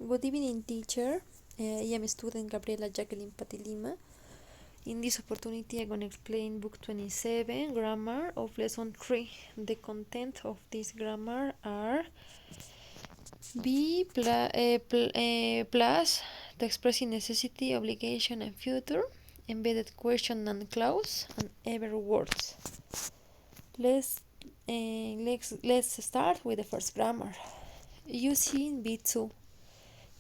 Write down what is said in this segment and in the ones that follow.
Good evening, teacher. I am student Gabriela Jacqueline Patilima. In this opportunity, I'm going to explain Book 27, Grammar of Lesson 3. The content of this grammar are be plus the expressing necessity, obligation, and future, embedded question and clause, and ever words. Let's start with the first grammar. Using be2.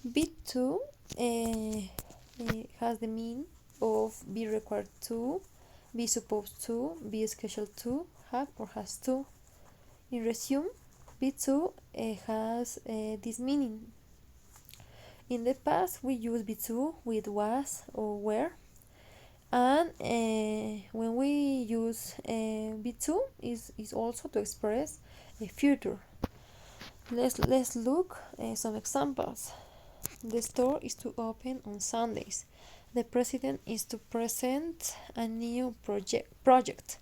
Be2 has the meaning of be required to, be supposed to, be scheduled to, have or has to. In resume, be2 has this meaning. In the past, we use be2 with was or were, and when we use be2 is also to express a future. Let's look some examples. The store is to open on Sundays. The president is to present a new project.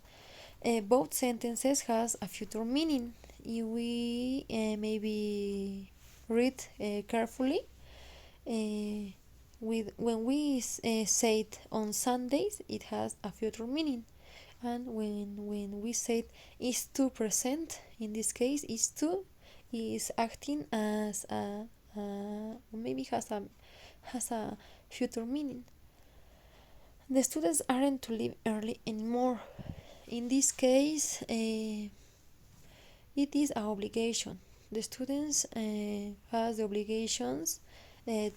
Both sentences has a future meaning. If we maybe read carefully, when we say it on Sundays, it has a future meaning. And when we say is to present, in this case, is to is acting as a maybe has a future meaning. The students aren't to leave early anymore. In this case, it is an obligation. The students has the obligations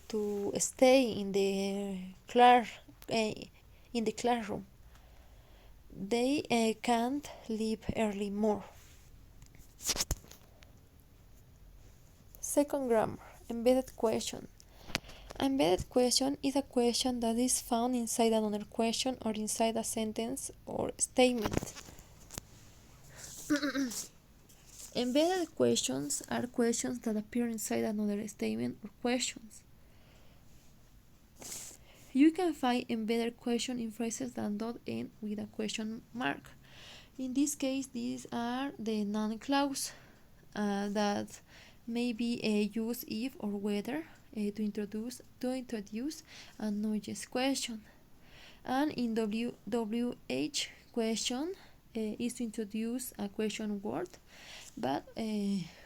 to stay in the classroom. They can't leave early more. Second grammar, embedded question. Embedded question is a question that is found inside another question or inside a sentence or statement. Embedded questions are questions that appear inside another statement or questions. You can find embedded question in phrases that don't end with a question mark. In this case, these are the noun clause that may be used if or whether to introduce a no-yes question. And in WH question is to introduce a question word, but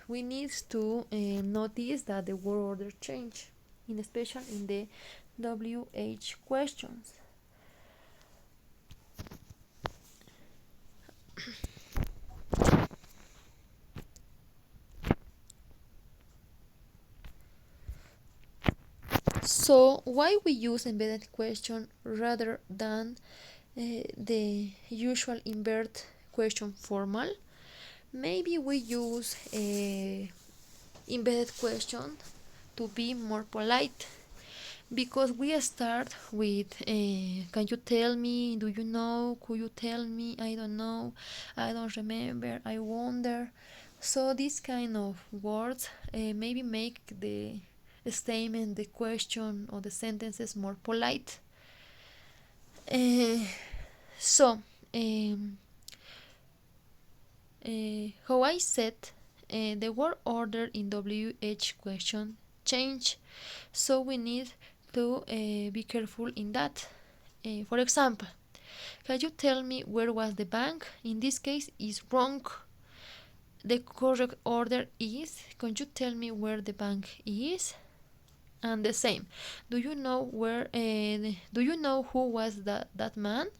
we need to notice that the word order change, in especially in the WH questions. So why we use embedded question rather than the usual invert question formal? Maybe we use embedded question to be more polite, because we start with can you tell me, do you know, could you tell me, I don't know, I don't remember, I wonder. So this kind of words maybe make the statement, the question, or the sentences more polite. So how I said, the word order in WH question change, so we need to be careful in that. For example, can you tell me where was the bank? In this case is wrong. The correct order is, can you tell me where the bank is? And the same, do you know who was that man?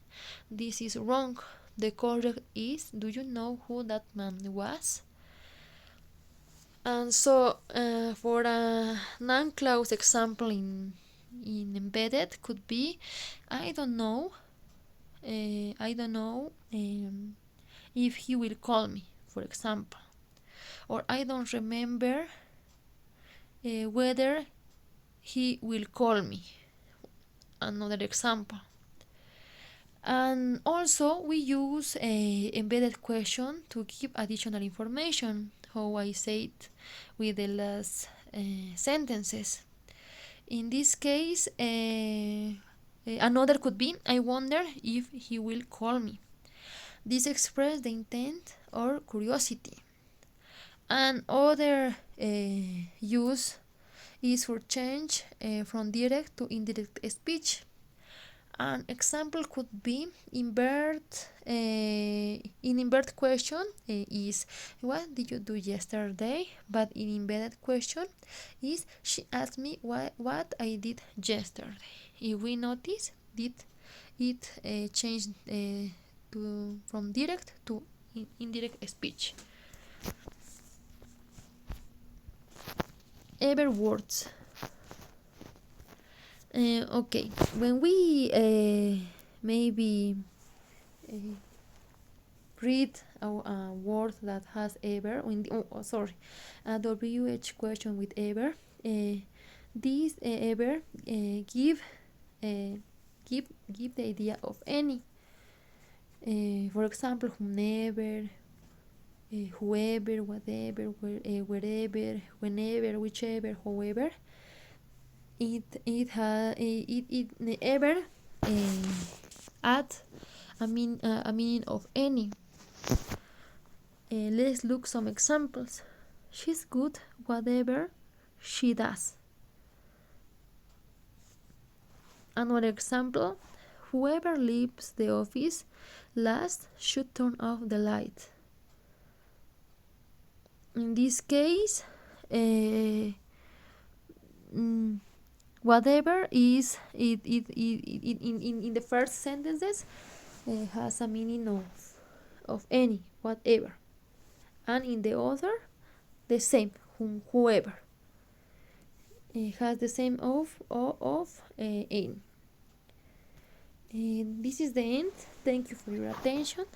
This is wrong. The correct is, do you know who that man was? And so for a non-clause example in embedded could be, I don't know if he will call me, for example, or I don't remember whether he will call me, another example. And also we use a embedded question to give additional information, how I said with the last sentences. In this case, another could be, I wonder if he will call me. This expresses the intent or curiosity. And other use is for change from direct to indirect speech. An example could be invert. In invert question is what did you do yesterday? But in embedded question is she asked me what I did yesterday. If we notice, did it changed from direct to indirect speech. Ever words. Okay, when we maybe read a word that has ever, a WH question with ever, this ever give the idea of any. For example, whomever, whoever, whatever, wherever, whenever, whichever, however. It ever add a meaning of any. Let's look some examples. She's good whatever she does. Another example, whoever leaves the office last should turn off the light. In this case, whatever is it in the first sentences has a meaning of any, whatever, and in the other the same, whoever. It has the same of in. And this is the end. Thank you for your attention.